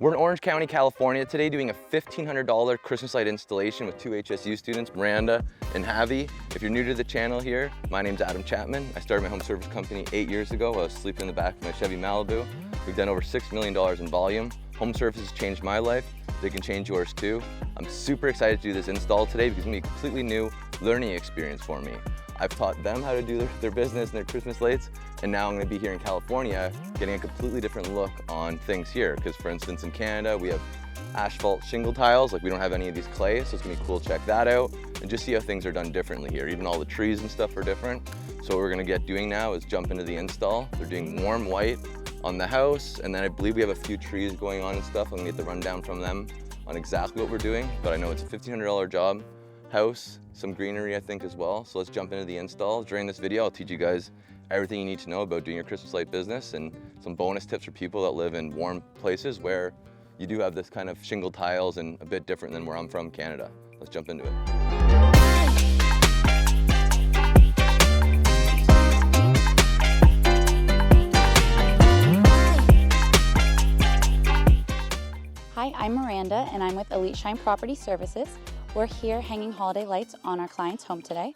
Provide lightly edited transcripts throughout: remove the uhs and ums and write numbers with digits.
We're in Orange County, California today doing a $1,500 Christmas light installation with 2 HSU students, Miranda and Javi. If you're new to the channel here, my name's Adam Chapman. I started my home service company 8 years ago. I was sleeping in the back of my Chevy Malibu. We've done over $6 million in volume. Home service has changed my life. They can change yours too. I'm super excited to do this install today because it's gonna be a completely new learning experience for me. I've taught them how to do their business and their Christmas lights, and now I'm gonna be here in California getting a completely different look on things here. Because for instance, in Canada, we have asphalt shingle tiles, like we don't have any of these clays, so it's gonna be cool to check that out and just see how things are done differently here. Even all the trees and stuff are different. So what we're gonna get doing now is jump into the install. They're doing warm white on the house, and then I believe we have a few trees going on and stuff. I'm gonna get the rundown from them on exactly what we're doing, but I know it's a $1,500 job. House, some greenery I think as well. So let's jump into the install. During this video, I'll teach you guys everything you need to know about doing your Christmas light business and some bonus tips for people that live in warm places where you do have this kind of shingle tiles and a bit different than where I'm from, Canada. Let's jump into it. Hi, I'm Miranda and I'm with Elite Shine Property Services. We're here hanging holiday lights on our client's home today.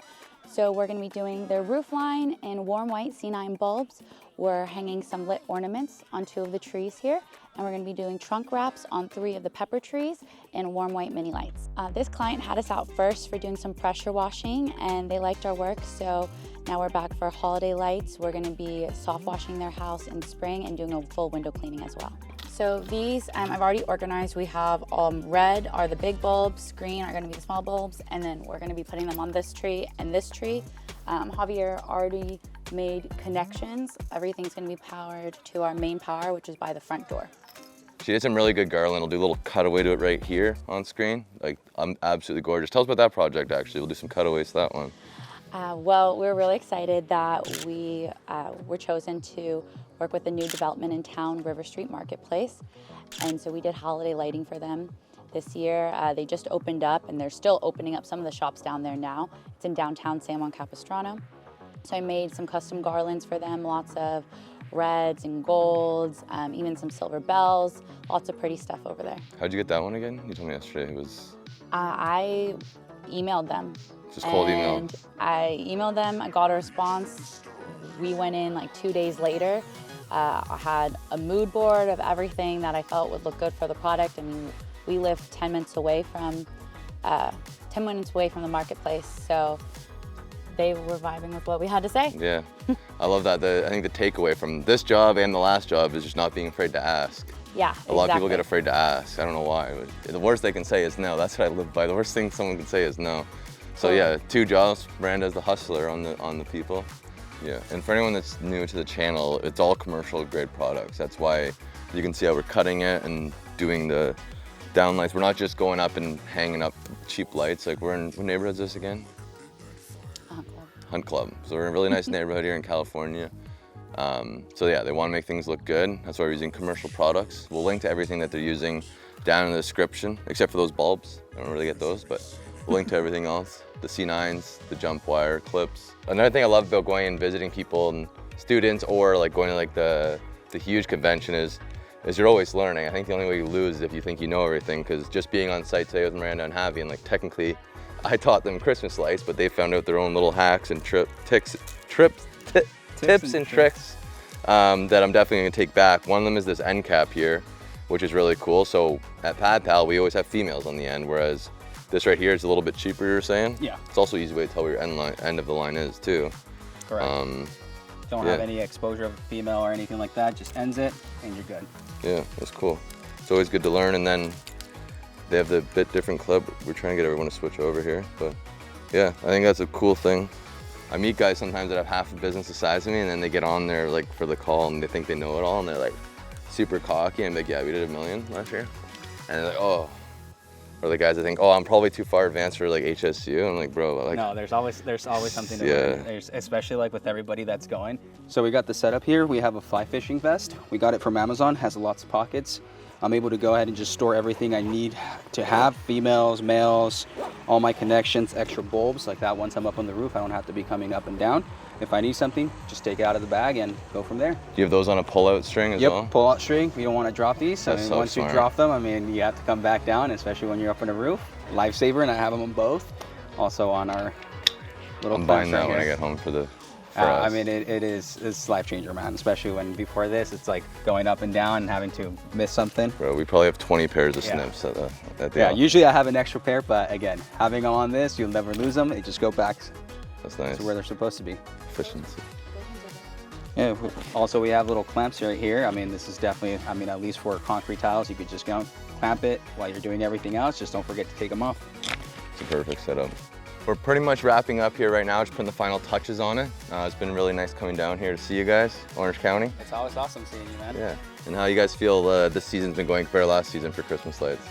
So we're going to be doing their roof line in warm white C9 bulbs. We're hanging some lit ornaments on 2 of the trees here, and we're going to be doing trunk wraps on 3 of the pepper trees in warm white mini lights. This client had us out first for doing some pressure washing, and they liked our work, so now we're back for holiday lights. We're going to be soft washing their house in spring and doing a full window cleaning as well. So these I've already organized. We have red are the big bulbs, green are going to be the small bulbs, and then we're going to be putting them on this tree and this tree. Javier already made connections. Everything's going to be powered to our main power, which is by the front door. She did some really good garland. We'll do a little cutaway to it right here on screen. Like, absolutely gorgeous. Tell us about that project actually. We'll do some cutaways to that one. Well, we're really excited that we were chosen to work with a new development in town, River Street Marketplace. And so we did holiday lighting for them this year. They just opened up and they're still opening up some of the shops down there now. It's in downtown San Juan Capistrano. So I made some custom garlands for them, lots of reds and golds, even some silver bells, lots of pretty stuff over there. How'd you get that one again? You told me yesterday it was... I emailed them. Just cold email. And I emailed them, I got a response. We went in like 2 days later. I had a mood board of everything that I felt would look good for the product. I mean, we live 10 minutes away from the marketplace, so they were vibing with what we had to say. Yeah, I love that. I think the takeaway from this job and the last job is just not being afraid to ask. Yeah, exactly. A lot of people get afraid to ask. I don't know why. The worst they can say is no. That's what I live by. The worst thing someone can say is no. So yeah, 2 jobs. Miranda's the hustler on the people. Yeah, and for anyone that's new to the channel, it's all commercial grade products. That's why you can see how we're cutting it and doing the down lights. We're not just going up and hanging up cheap lights. Like, we're in, what neighborhood is this again? Hunt Club. So we're in a really nice neighborhood here in California. So yeah, they want to make things look good. That's why we're using commercial products. We'll link to everything that they're using down in the description, except for those bulbs. I don't really get those, but we'll link to everything else. The C9s, the jump wire, clips. Another thing I love about going and visiting people and students, or like going to like the huge convention is you're always learning. I think the only way you lose is if you think you know everything, because just being on site today with Miranda and Javi, and like technically I taught them Christmas lights, but they found out their own little hacks and tips and tricks that I'm definitely gonna take back. One of them is this end cap here, which is really cool. So at PadPal, we always have females on the end, whereas this right here is a little bit cheaper, you're saying? Yeah. It's also an easy way to tell where your end of the line is too. Correct. Don't have any exposure of a female or anything like that, just ends it and you're good. Yeah, that's cool. It's always good to learn. And then they have the bit different clip. We're trying to get everyone to switch over here, but yeah, I think that's a cool thing. I meet guys sometimes that have half a business the size of me, and then they get on there like for the call and they think they know it all, and they're like super cocky and like, yeah, we did $1 million last year. And they're like, oh. Or the guys that think, oh, I'm probably too far advanced for like HSU. I'm like, bro, like, no, there's always something to learn. There's, especially like with everybody that's going. So we got the setup here. We have a fly fishing vest. We got it from Amazon. Has lots of pockets. I'm able to go ahead and just store everything I need to have, females, males, all my connections, extra bulbs like that. Once I'm up on the roof, I don't have to be coming up and down. If I need something, just take it out of the bag and go from there. Do you have those on a pull-out string as well? Yep, pull-out string. You don't want to drop these. That's so once smart. you drop them, you have to come back down, especially when you're up on the roof. Lifesaver, and I have them on both. Also on our little I'm buying clamps that right when I here. get home for us. It's life changer, man. Especially when before this, it's like going up and down and having to miss something. Bro, we probably have 20 pairs of Yeah. snips at the Yeah, office. usually I have an extra pair, but again, having them on this, you'll never lose them. They just go back That's nice. to where they're supposed to be. Efficiency. Yeah. Also, we have little clamps right here. This is definitely, at least for concrete tiles, you could just go clamp it while you're doing everything else. Just don't forget to take them off. It's a perfect setup. We're pretty much wrapping up here right now, just putting the final touches on it. It's been really nice coming down here to see you guys, Orange County. It's always awesome seeing you, man. Yeah. And how you guys feel this season's been going compared to last season for Christmas lights?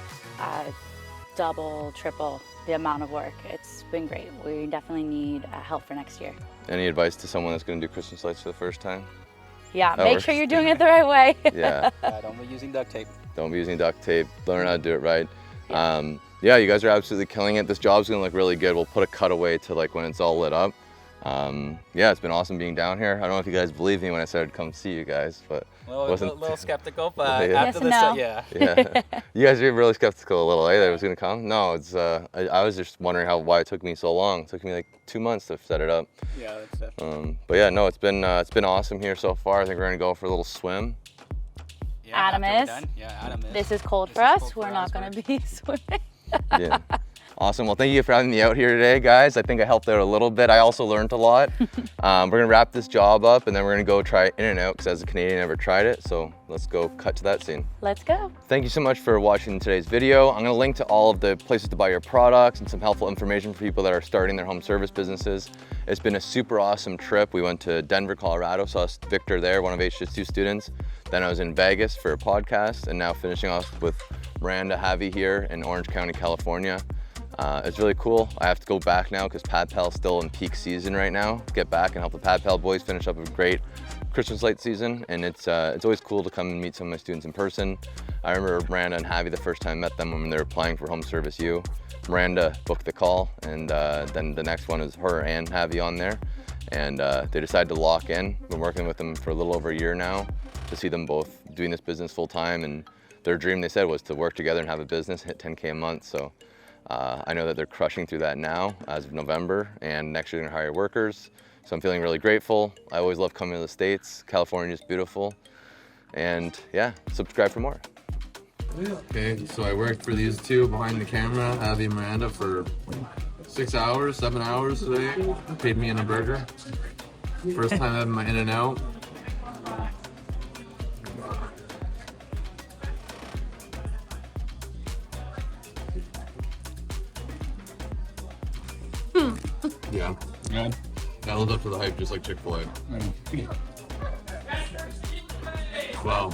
Double, triple the amount of work. It's been great. We definitely need help for next year. Any advice to someone that's going to do Christmas lights for the first time? Yeah, That make works. sure you're doing it the right way. Yeah. Don't be using duct tape. Don't be using duct tape. Learn how to do it right. Yeah, you guys are absolutely killing it. This job's gonna look really good. We'll put a cutaway to like when it's all lit up. Yeah, it's been awesome being down here. I don't know if you guys believe me when I said I'd come see you guys, but A little skeptical, but Yeah. after Yes and this, no. yeah. You guys are really skeptical a little, eh, that it was gonna come? No, it's I was just wondering why it took me so long. It took me like 2 months to set it up. Yeah, that's definitely. But yeah, no, it's been awesome here so far. I think we're gonna go for a little swim. Adam after we're is. done. Yeah, Adam is. This is cold This for is us. cold for We're us, not going to be swimming. Yeah. Awesome. Well, thank you for having me out here today, guys. I think I helped out a little bit. I also learned a lot. We're gonna wrap this job up and then we're gonna go try In-N-Out because as a Canadian, I never tried it. So let's go cut to that scene. Let's go. Thank you so much for watching today's video. I'm gonna link to all of the places to buy your products and some helpful information for people that are starting their home service businesses. It's been a super awesome trip. We went to Denver, Colorado, saw Victor there, one of HS2 students. Then I was in Vegas for a podcast and now finishing off with Miranda, Javi here in Orange County, California. It's really cool. I have to go back now because Pad Pal's still in peak season right now. Get back and help the Pad Pal boys finish up a great Christmas light season. And it's always cool to come and meet some of my students in person. I remember Miranda and Javi the first time I met them when they were applying for Home Service U. Miranda booked the call and then the next one is her and Javi on there. And they decided to lock in. Been working with them for a little over a year now to see them both doing this business full time. And their dream, they said, was to work together and have a business, hit 10K a month. So I know that they're crushing through that now as of November, and next year they're gonna hire workers. So I'm feeling really grateful. I always love coming to the States. California is beautiful. And yeah, subscribe for more. Okay, so I worked for these two behind the camera, Javi and Miranda, for 6 hours, 7 hours today. Paid me in a burger. First time having my In-N-Out. Yeah. Yeah. That lived up to the hype just like Chick-fil-A. Wow.